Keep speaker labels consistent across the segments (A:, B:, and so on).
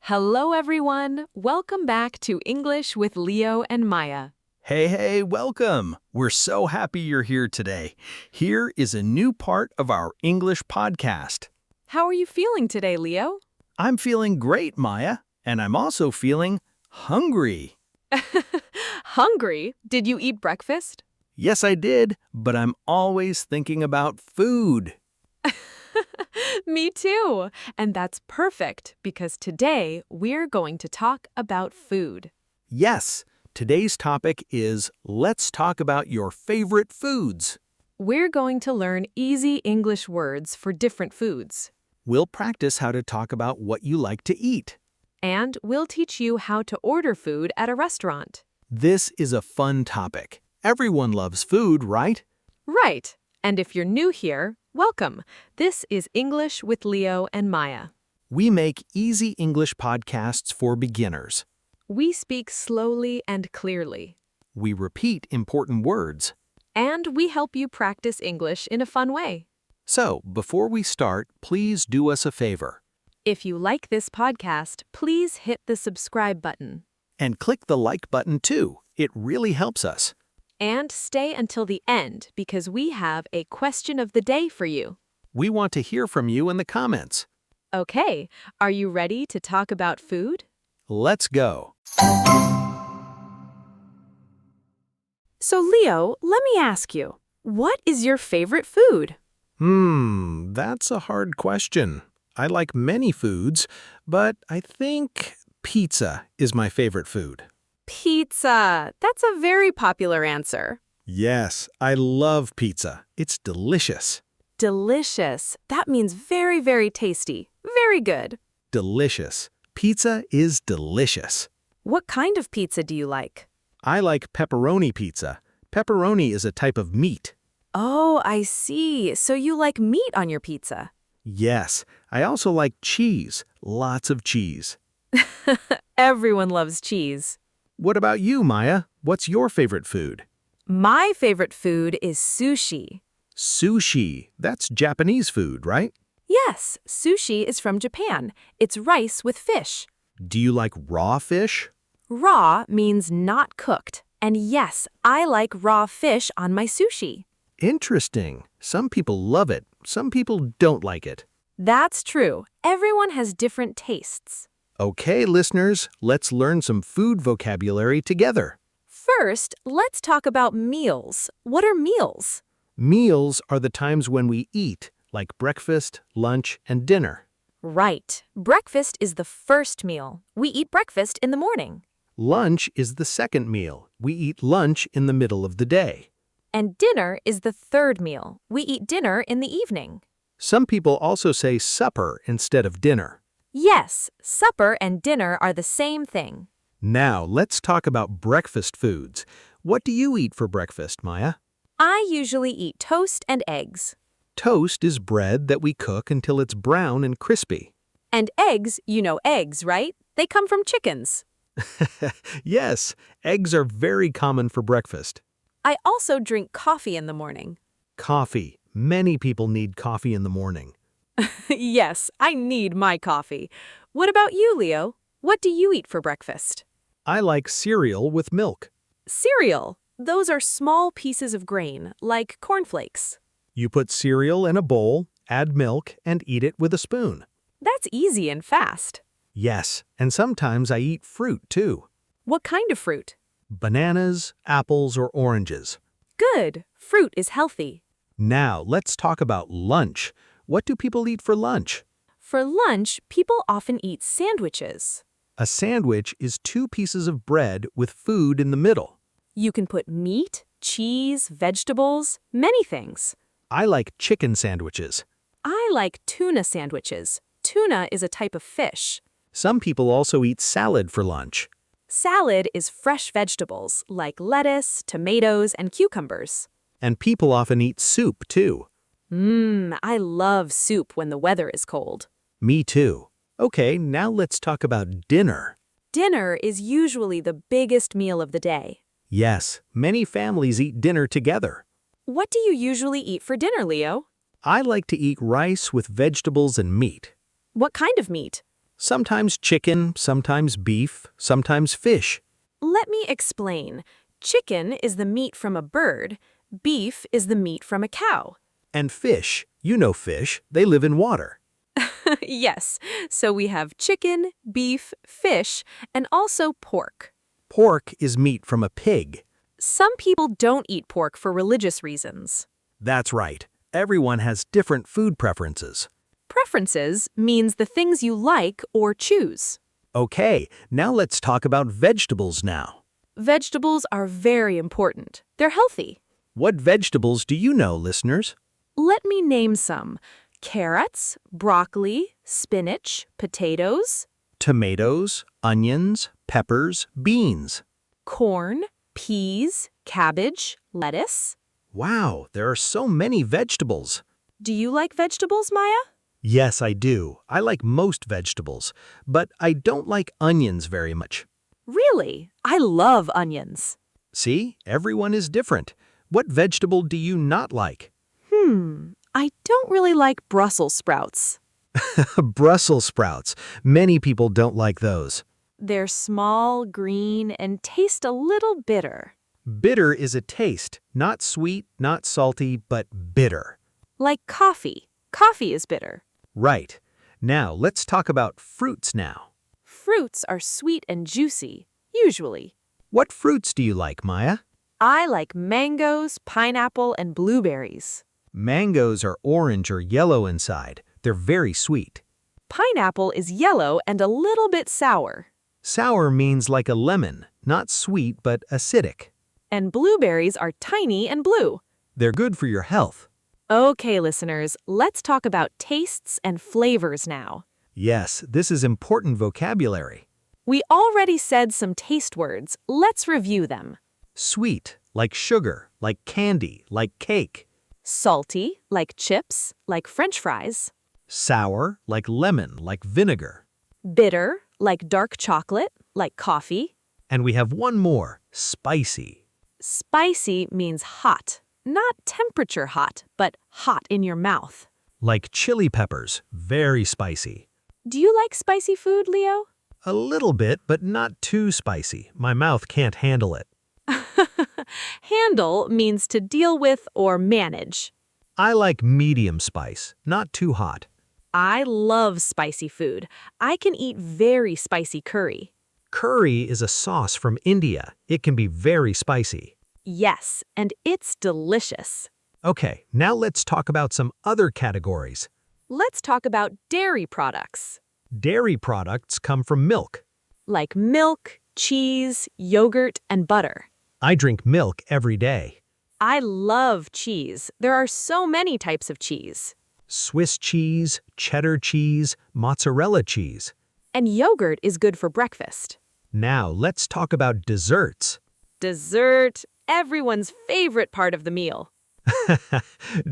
A: Hello, everyone. Welcome back to English with Leo and Maya.
B: Hey, welcome! We're so happy you're here today. Here is a new part of our English podcast.
A: How are you feeling today, Leo?
B: I'm feeling great, Maya, and I'm also feeling hungry.
A: Hungry? Did you eat breakfast?
B: Yes, I did, but I'm always thinking about food.
A: Me too. And that's perfect because today we're going to talk about food.
B: Yes, today's topic is let's talk about your favorite foods.
A: We're going to learn easy English words for different foods.
B: We'll practice how to talk about what you like to eat.
A: And we'll teach you how to order food at a restaurant.
B: This is a fun topic. Everyone loves food, right?
A: Right. And if you're new here, welcome. This is English with Leo and Maya.
B: We make easy English podcasts for beginners.
A: We speak slowly and clearly.
B: We repeat important words.
A: And we help you practice English in a fun way.
B: So, before we start, please do us a favor
A: If you like this podcast, please hit the subscribe button.
B: and click the like button too. It really helps us.
A: And stay until the end because we have a question of the day for you.
B: We want to hear from you in the comments.
A: Okay, are you ready to talk about food?
B: Let's go.
A: So, Leo, let me ask you, what is your favorite food?
B: That's a hard question. I like many foods, but I think pizza is my favorite food.
A: Pizza. That's a very popular answer.
B: Yes, I love pizza. It's delicious.
A: Delicious. That means very, very tasty. Very good.
B: Delicious. Pizza is delicious.
A: What kind of pizza do you like?
B: I like pepperoni pizza. Pepperoni is a type of meat.
A: Oh, I see. So you like meat on your pizza.
B: Yes, I also like cheese. Lots of cheese.
A: Everyone loves cheese.
B: What about you, Maya? What's your favorite food?
A: My favorite food is sushi.
B: Sushi. That's Japanese food, right?
A: Yes, sushi is from Japan. It's rice with fish.
B: Do you like raw fish?
A: Raw means not cooked. And yes, I like raw fish on my sushi.
B: Interesting. Some people love it. Some people don't like it.
A: That's true. Everyone has different tastes.
B: Okay, listeners, let's learn some food vocabulary together.
A: First, let's talk about meals. What are meals?
B: Meals are the times when we eat, like breakfast, lunch, and dinner.
A: Right. Breakfast is the first meal. We eat breakfast in the morning.
B: Lunch is the second meal. We eat lunch in the middle of the day.
A: And dinner is the third meal. We eat dinner in the evening.
B: Some people also say supper instead of dinner.
A: Yes, supper and dinner are the same thing.
B: Now, let's talk about breakfast foods. What do you eat for breakfast, Maya?
A: I usually eat toast and eggs.
B: Toast is bread that we cook until it's brown and crispy.
A: And eggs, you know eggs, right? They come from chickens.
B: Yes, eggs are very common for breakfast.
A: I also drink coffee in the morning.
B: Coffee. Many people need coffee in the morning.
A: Yes, I need my coffee. What about you, Leo? What do you eat for breakfast?
B: I like cereal with milk.
A: Cereal. Those are small pieces of grain, like cornflakes.
B: You put cereal in a bowl, add milk, and eat it with a spoon.
A: That's easy and fast.
B: Yes, and sometimes I eat fruit too.
A: What kind of fruit?
B: Bananas, apples, or oranges.
A: Good. Fruit is healthy.
B: Now, let's talk about lunch. What do people eat for lunch?
A: For lunch, people often eat sandwiches.
B: A sandwich is 2 pieces of bread with food in the middle.
A: You can put meat, cheese, vegetables, many things.
B: I like chicken sandwiches.
A: I like tuna sandwiches. Tuna is a type of fish.
B: Some people also eat salad for lunch.
A: Salad is fresh vegetables like lettuce, tomatoes, and cucumbers.
B: And people often eat soup too.
A: I love soup when the weather is cold.
B: Me too. Okay, now let's talk about dinner.
A: Dinner is usually the biggest meal of the day.
B: Yes, many families eat dinner together.
A: What do you usually eat for dinner, Leo?
B: I like to eat rice with vegetables and meat.
A: What kind of meat?
B: Sometimes chicken, sometimes beef, sometimes fish.
A: Let me explain. Chicken is the meat from a bird. Beef is the meat from a cow.
B: And fish, you know fish, they live in water.
A: Yes, so we have chicken, beef, fish, and also pork.
B: Pork is meat from a pig.
A: Some people don't eat pork for religious reasons.
B: That's right. Everyone has different food preferences.
A: Preferences means the things you like or choose.
B: Okay, now let's talk about vegetables now.
A: Vegetables are very important. They're healthy.
B: What vegetables do you know, listeners?
A: Let me name some. Carrots, broccoli, spinach, potatoes,
B: Tomatoes, onions, peppers, beans.
A: corn, peas, cabbage, lettuce.
B: Wow, there are so many vegetables.
A: Do you like vegetables, Maya?
B: Yes, I do. I like most vegetables, but I don't like onions very much.
A: Really? I love onions.
B: See, everyone is different. What vegetable do you not like?
A: I don't really like Brussels sprouts.
B: Brussels sprouts. Many people don't like those.
A: They're small, green, and taste a little bitter.
B: Bitter is a taste, not sweet, not salty, but bitter.
A: Like coffee. Coffee is bitter.
B: Right. Now, let's talk about fruits now.
A: Fruits are sweet and juicy, usually.
B: What fruits do you like, Maya?
A: I like mangoes, pineapple, and blueberries.
B: Mangoes are orange or yellow inside. They're very sweet.
A: Pineapple is yellow and a little bit sour.
B: Sour means like a lemon, not sweet but acidic.
A: And blueberries are tiny and blue.
B: They're good for your health.
A: Okay, listeners, let's talk about tastes and flavors now.
B: Yes, this is important vocabulary.
A: We already said some taste words. Let's review them.
B: Sweet, like sugar, like candy, like cake.
A: Salty, like chips, like French fries.
B: Sour, like lemon, like vinegar.
A: Bitter, like dark chocolate, like coffee.
B: And we have one more, spicy.
A: Spicy means hot. Not temperature hot, but hot in your mouth.
B: Like chili peppers, very spicy.
A: Do you like spicy food, Leo?
B: A little bit, but not too spicy. My mouth can't handle it.
A: Handle means to deal with or manage.
B: I like medium spice, not too hot.
A: I love spicy food. I can eat very spicy curry.
B: Curry is a sauce from India. It can be very spicy.
A: Yes, and it's delicious.
B: Okay, now let's talk about some other categories.
A: Let's talk about dairy products.
B: Dairy products come from milk.
A: Like milk, cheese, yogurt, and butter.
B: I drink milk every day.
A: I love cheese. There are so many types of cheese.
B: Swiss cheese, cheddar cheese, mozzarella cheese.
A: And yogurt is good for breakfast.
B: Now let's talk about desserts.
A: Dessert, everyone's favorite part of the meal.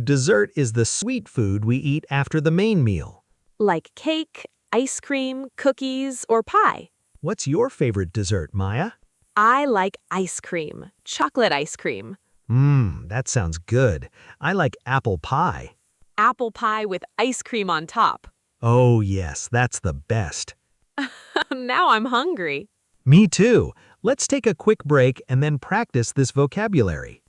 B: Dessert is the sweet food we eat after the main meal.
A: Like cake, ice cream, cookies, or pie.
B: What's your favorite dessert, Maya?
A: I like ice cream, chocolate ice cream.
B: That sounds good. I like apple pie.
A: Apple pie with ice cream on top.
B: Oh yes, that's the best.
A: Now I'm hungry.
B: Me too. Let's take a quick break and then practice this vocabulary.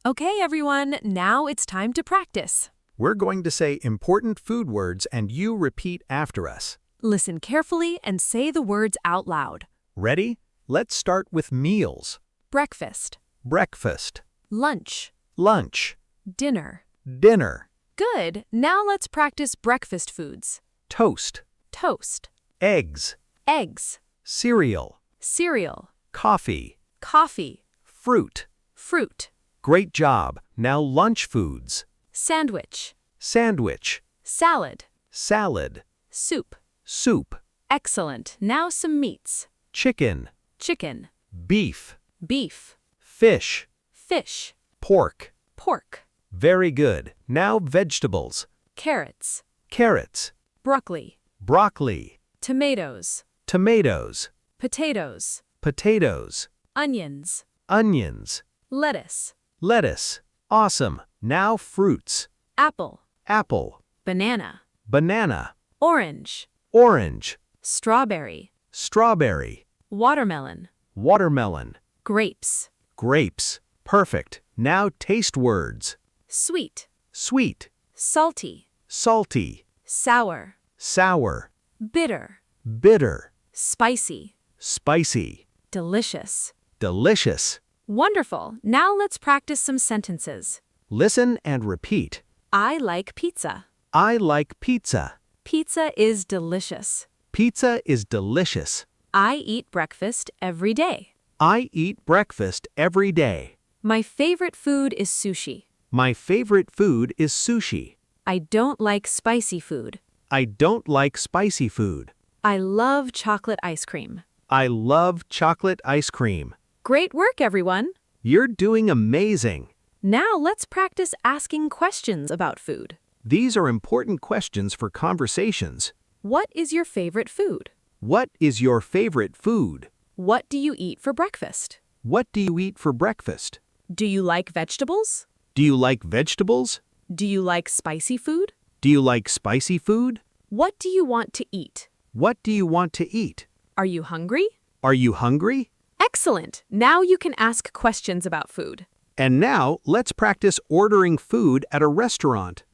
A: Okay, everyone, now it's time to practice.
B: We're going to say important food words and you repeat after us.
A: Listen carefully and say the words out loud.
B: Ready? Let's start with meals.
A: Breakfast,
B: Breakfast,
A: lunch,
B: lunch,
A: dinner.
B: dinner,
A: Good. Now let's practice breakfast foods.
B: toast,
A: Toast,
B: eggs,
A: eggs,
B: cereal,
A: cereal,
B: coffee,
A: coffee,
B: fruit.
A: fruit,
B: Great job. Now lunch foods.
A: sandwich,
B: Sandwich,
A: salad,
B: salad,
A: soup.
B: soup,
A: Excellent. Now some meats.
B: chicken,
A: Chicken,
B: beef,
A: beef,
B: fish,
A: fish,
B: pork.
A: pork,
B: Very good. Now vegetables.
A: carrots,
B: Carrots,
A: broccoli,
B: broccoli,
A: tomatoes,
B: tomatoes,
A: potatoes,
B: potatoes,
A: onions,
B: onions,
A: lettuce,
B: lettuce. Awesome. Now fruits.
A: apple,
B: Apple,
A: banana,
B: banana,
A: Orange,
B: orange,
A: strawberry,
B: strawberry,
A: watermelon,
B: watermelon,
A: grapes,
B: grapes. Perfect. Now taste words.
A: sweet,
B: Sweet,
A: salty,
B: salty,
A: sour,
B: sour,
A: bitter,
B: bitter,
A: spicy,
B: spicy,
A: delicious.
B: delicious.
A: Wonderful. Now let's practice some sentences.
B: Listen and repeat.
A: I like pizza.
B: I like pizza.
A: Pizza is delicious.
B: Pizza is delicious.
A: I eat breakfast every day.
B: I eat breakfast every day.
A: My favorite food is sushi.
B: My favorite food is sushi.
A: I don't like spicy food.
B: I don't like spicy food.
A: I love chocolate ice cream.
B: I love chocolate ice cream.
A: Great work, everyone.
B: You're doing amazing.
A: Now let's practice asking questions about food.
B: These are important questions for conversations.
A: What is your favorite food?
B: What is your favorite food?
A: What do you eat for breakfast?
B: What do you eat for breakfast?
A: Do you like vegetables?
B: Do you like vegetables?
A: Do you like spicy food?
B: Do you like spicy food?
A: What do you want to eat?
B: What do you want to eat?
A: Are you hungry?
B: Are you hungry?
A: Excellent. Now you can ask questions about food.
B: And now, let's practice ordering food at a restaurant.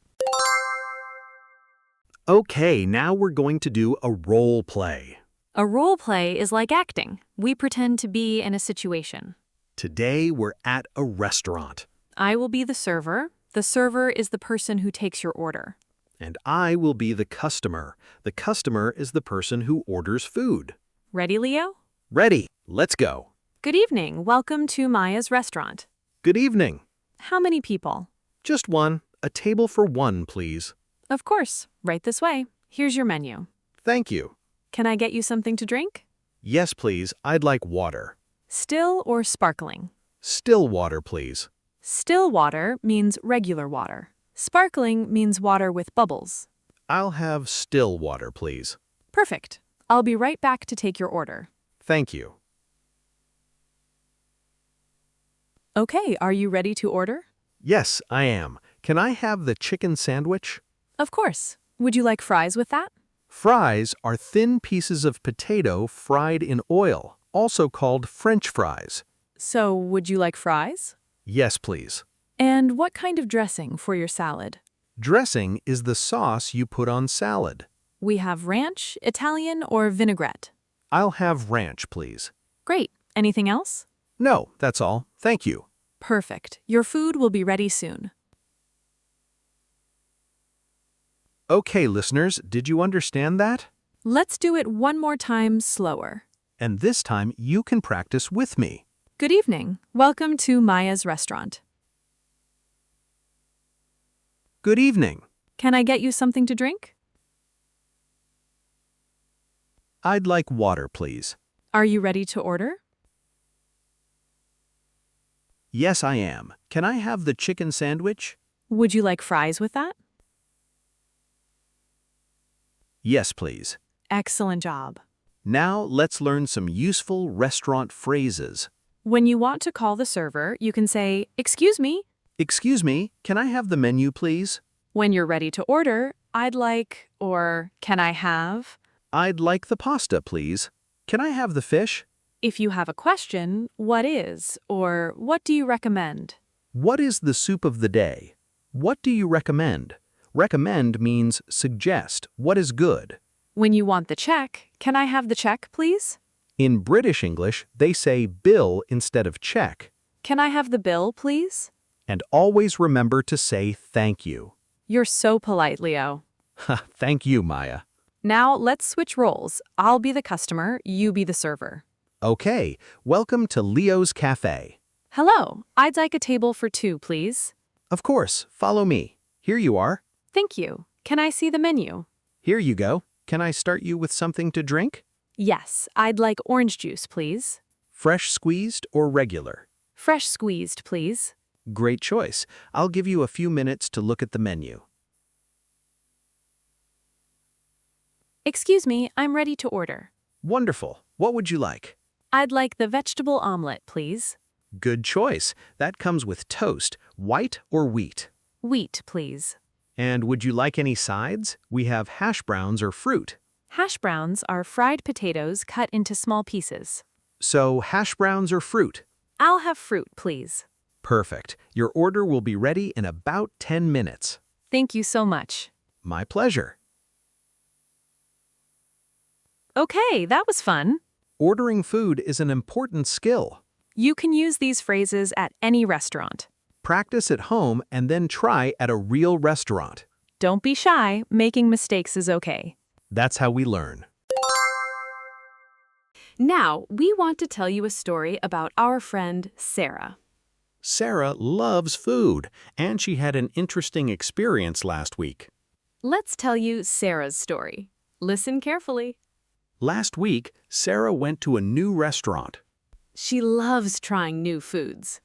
B: Okay, now we're going to do a role play.
A: A role play is like acting. We pretend to be in a situation.
B: Today, we're at a restaurant.
A: I will be the server. The server is the person who takes your order.
B: And I will be the customer. The customer is the person who orders food.
A: Ready, Leo?
B: Ready, let's go.
A: Good evening. Welcome to Maya's restaurant.
B: Good evening.
A: How many people?
B: Just one. A table for one, please.
A: Of course. Right this way. Here's your menu.
B: Thank you.
A: Can I get you something to drink?
B: Yes, please. I'd like water.
A: Still or sparkling?
B: Still water, please.
A: Still water means regular water. Sparkling means water with bubbles.
B: I'll have still water, please.
A: Perfect. I'll be right back to take your order.
B: Thank you.
A: Okay, are you ready to order?
B: Yes, I am. Can I have the chicken sandwich?
A: Of course. Would you like fries with that?
B: Fries are thin pieces of potato fried in oil, also called French fries.
A: So, would you like fries?
B: Yes, please.
A: And what kind of dressing for your salad?
B: Dressing is the sauce you put on salad.
A: We have ranch, Italian, or vinaigrette.
B: I'll have ranch, please.
A: Great. Anything else?
B: No, that's all. Thank you.
A: Perfect. Your food will be ready soon.
B: Okay, listeners, did you understand that?
A: Let's do it one more time slower.
B: And this time you can practice with me.
A: Good evening. Welcome to Maya's restaurant.
B: Good evening.
A: Can I get you something to drink?
B: I'd like water, please.
A: Are you ready to order?
B: Yes, I am. Can I have the chicken sandwich?
A: Would you like fries with that?
B: Yes, please.
A: Excellent job.
B: Now let's learn some useful restaurant phrases.
A: When you want to call the server, you can say, "Excuse me."
B: Excuse me, can I have the menu, please?
A: When you're ready to order, "I'd like," or "Can I have?"
B: I'd like the pasta, please. Can I have the fish?
A: If you have a question, "What is?" or "What do you recommend?"
B: What is the soup of the day? What do you recommend? Recommend means suggest, what is good.
A: When you want the check, "Can I have the check, please?"
B: In British English, they say bill instead of check.
A: "Can I have the bill, please?"
B: And always remember to say thank you.
A: You're so polite, Leo.
B: Thank you, Maya.
A: Now let's switch roles. I'll be the customer, you be the server.
B: Okay, welcome to Leo's Cafe.
A: Hello, I'd like a table for two, please.
B: Of course, follow me. Here you are.
A: Thank you. Can I see the menu?
B: Here you go. Can I start you with something to drink?
A: Yes, I'd like orange juice, please.
B: Fresh squeezed or regular?
A: Fresh squeezed, please.
B: Great choice. I'll give you a few minutes to look at the menu.
A: Excuse me, I'm ready to order.
B: Wonderful. What would you like?
A: I'd like the vegetable omelet, please.
B: Good choice. That comes with toast, white or wheat.
A: Wheat, please.
B: And would you like any sides? We have hash browns or fruit.
A: Hash browns are fried potatoes cut into small pieces.
B: So hash browns or fruit?
A: I'll have fruit, please.
B: Perfect. Your order will be ready in about 10 minutes.
A: Thank you so much.
B: My pleasure.
A: Okay, that was fun.
B: Ordering food is an important skill.
A: You can use these phrases at any restaurant.
B: Practice at home and then try at a real restaurant.
A: Don't be shy, making mistakes is okay.
B: That's how we learn.
A: Now, we want to tell you a story about our friend Sarah.
B: Sarah loves food, and she had an interesting experience last week.
A: Let's tell you Sarah's story. Listen carefully.
B: Last week, Sarah went to a new restaurant.
A: She loves trying new foods.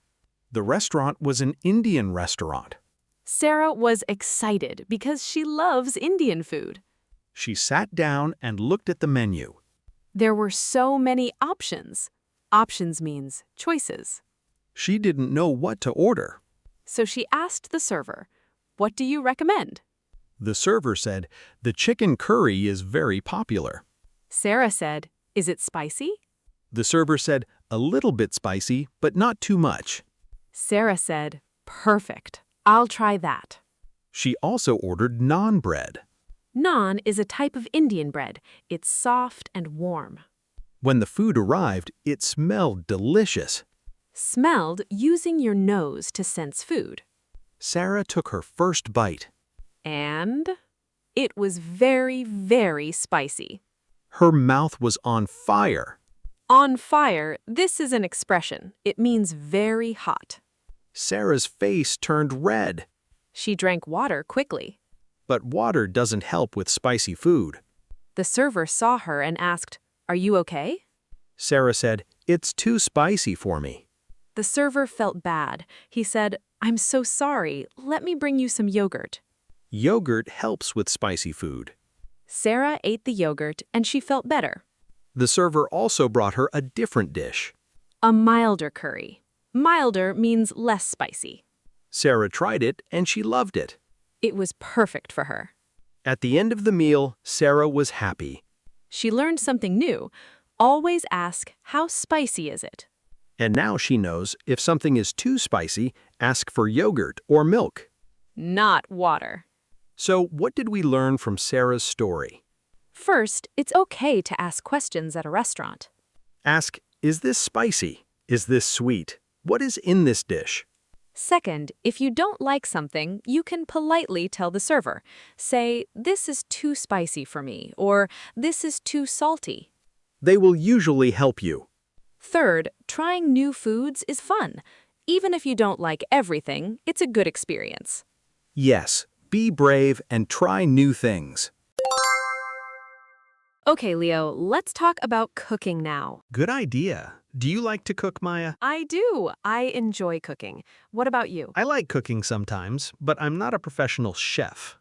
B: The restaurant was an Indian restaurant.
A: Sarah was excited because she loves Indian food.
B: She sat down and looked at the menu.
A: There were so many options. Options means choices.
B: She didn't know what to order.
A: So she asked the server, "What do you recommend?"
B: The server said, "The chicken curry is very popular."
A: Sarah said, "Is it spicy?"
B: The server said, "A little bit spicy, but not too much."
A: Sarah said, "Perfect. I'll try that."
B: She also ordered naan bread.
A: Naan is a type of Indian bread. It's soft and warm.
B: When the food arrived, it smelled delicious.
A: Smelled using your nose to sense food.
B: Sarah took her first bite.
A: And it was very, very spicy.
B: Her mouth was on fire.
A: On fire, this is an expression. It means very hot.
B: Sarah's face turned red.
A: She drank water quickly.
B: But water doesn't help with spicy food.
A: The server saw her and asked, "Are you okay?"
B: Sarah said, "It's too spicy for me."
A: The server felt bad. He said, "I'm so sorry. Let me bring you some yogurt."
B: Yogurt helps with spicy food.
A: Sarah ate the yogurt and she felt better.
B: The server also brought her a different dish.
A: A milder curry. Milder means less spicy.
B: Sarah tried it and she loved it.
A: It was perfect for her.
B: At the end of the meal, Sarah was happy.
A: She learned something new. Always ask, "How spicy is it?"
B: And now she knows if something is too spicy, ask for yogurt or milk.
A: Not water.
B: So what did we learn from Sarah's story?
A: First, it's okay to ask questions at a restaurant.
B: Ask, is this spicy? Is this sweet? What is in this dish?
A: Second, if you don't like something, you can politely tell the server. Say, "This is too spicy for me," or "This is too salty."
B: They will usually help you.
A: Third, trying new foods is fun. Even if you don't like everything, it's a good experience.
B: Yes, be brave and try new things.
A: Okay, Leo, let's talk about cooking now.
B: Good idea. Do you like to cook, Maya?
A: I do. I enjoy cooking. What about you?
B: I like cooking sometimes, but I'm not a professional chef.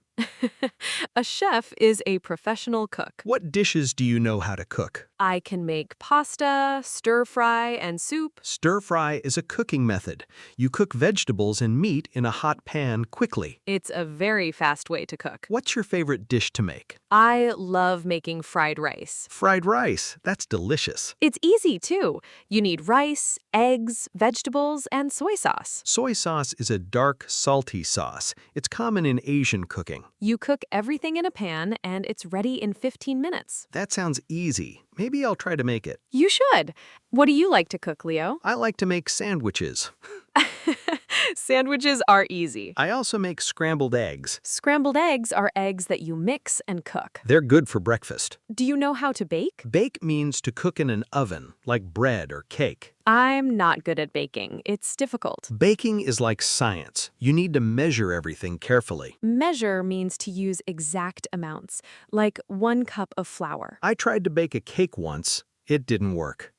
A: A chef is a professional cook.
B: What dishes do you know how to cook?
A: I can make pasta, stir-fry, and soup.
B: Stir-fry is a cooking method. You cook vegetables and meat in a hot pan quickly.
A: It's a very fast way to cook.
B: What's your favorite dish to make?
A: I love making fried rice.
B: Fried rice. That's delicious.
A: It's easy, too. You need rice, eggs, vegetables, and soy sauce.
B: Soy sauce is a dark, salty sauce. It's common in Asian cooking.
A: You cook everything in a pan, and it's ready in 15 minutes.
B: That sounds easy. Maybe I'll try to make it.
A: You should. What do you like to cook, Leo?
B: I like to make sandwiches.
A: Sandwiches are easy.
B: I also make scrambled eggs.
A: Scrambled eggs are eggs that you mix and cook.
B: They're good for breakfast.
A: Do you know how to bake?
B: Bake means to cook in an oven, like bread or cake.
A: I'm not good at baking. It's difficult.
B: Baking is like science. You need to measure everything carefully.
A: Measure means to use exact amounts, like 1 cup of flour.
B: I tried to bake a cake once. It didn't work.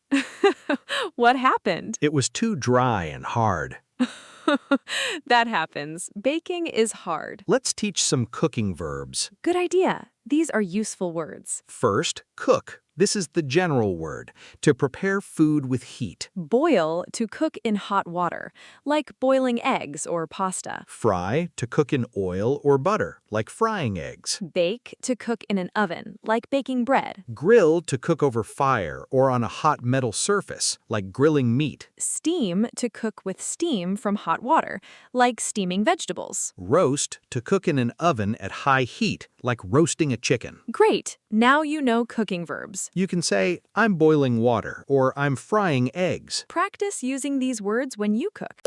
A: What happened?
B: It was too dry and hard.
A: That happens. Baking is hard.
B: Let's teach some cooking verbs.
A: Good idea. These are useful words.
B: First, cook. This is the general word, to prepare food with heat.
A: Boil, to cook in hot water, like boiling eggs or pasta.
B: Fry, to cook in oil or butter, like frying eggs.
A: Bake, to cook in an oven, like baking bread.
B: Grill, to cook over fire or on a hot metal surface, like grilling meat.
A: Steam, to cook with steam from hot water, like steaming vegetables.
B: Roast, to cook in an oven at high heat, like roasting a chicken.
A: Great! Now you know cooking verbs.
B: You can say, I'm boiling water, or I'm frying eggs.
A: Practice using these words when you cook.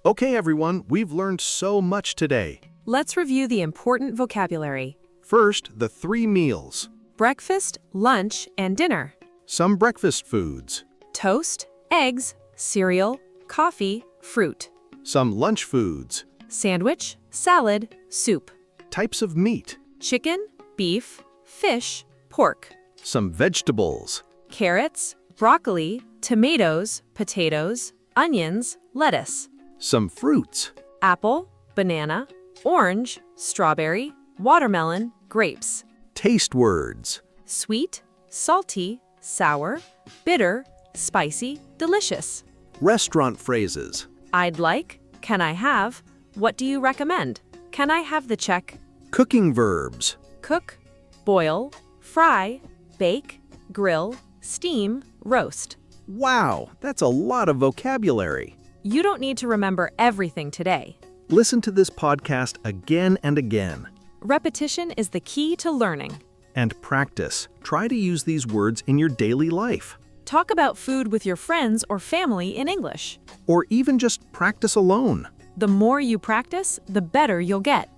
B: Okay, everyone, we've learned so much today.
A: Let's review the important vocabulary.
B: First, the 3 meals.
A: Breakfast, lunch, and dinner.
B: Some breakfast foods.
A: Toast, eggs, cereal, coffee, fruit.
B: Some lunch foods.
A: Sandwich, salad, soup.
B: Types of meat.
A: Chicken, beef, fish, pork.
B: Some vegetables.
A: Carrots, broccoli, tomatoes, potatoes, onions, lettuce.
B: Some fruits.
A: Apple, banana, orange, strawberry, watermelon, grapes.
B: Taste words.
A: Sweet, salty, sour, bitter, spicy, delicious.
B: Restaurant phrases.
A: I'd like, can I have, what do you recommend? Can I have the check?
B: Cooking verbs.
A: Cook, boil, fry, bake, grill, steam, roast.
B: Wow, that's a lot of vocabulary.
A: You don't need to remember everything today.
B: Listen to this podcast again and again.
A: Repetition is the key to learning.
B: And practice. Try to use these words in your daily life.
A: Talk about food with your friends or family in English.
B: Or even just practice alone.
A: The more you practice, the better you'll get.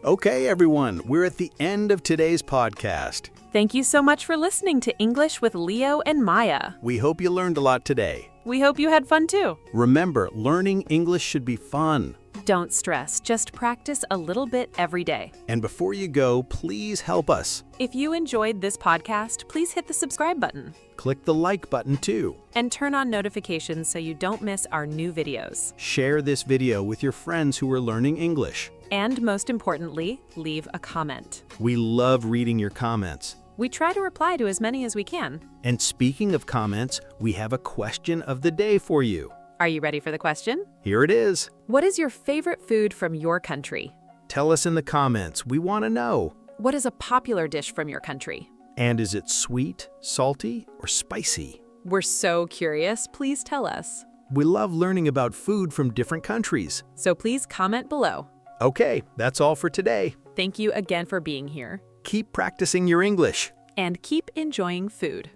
B: Okay, everyone, we're at the end of today's podcast.
A: Thank you so much for listening to English with Leo and Maya.
B: We hope you learned a lot today.
A: We hope you had fun too.
B: Remember, learning English should be fun.
A: Don't stress, just practice a little bit every day.
B: And before you go, please help us.
A: If you enjoyed this podcast, please hit the subscribe button.
B: Click the like button too.
A: And turn on notifications so you don't miss our new videos.
B: Share this video with your friends who are learning English.
A: And most importantly, leave a comment.
B: We love reading your comments.
A: We try to reply to as many as we can.
B: And speaking of comments, we have a question of the day for you.
A: Are you ready for the question?
B: Here it is.
A: What is your favorite food from your country?
B: Tell us in the comments. We want to know.
A: What is a popular dish from your country?
B: And is it sweet, salty, or spicy?
A: We're so curious. Please tell us.
B: We love learning about food from different countries.
A: So please comment below.
B: Okay, that's all for today.
A: Thank you again for being here.
B: Keep practicing your English.
A: And keep enjoying food.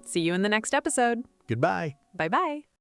A: See you in the next episode.
B: Goodbye.
A: Bye-bye.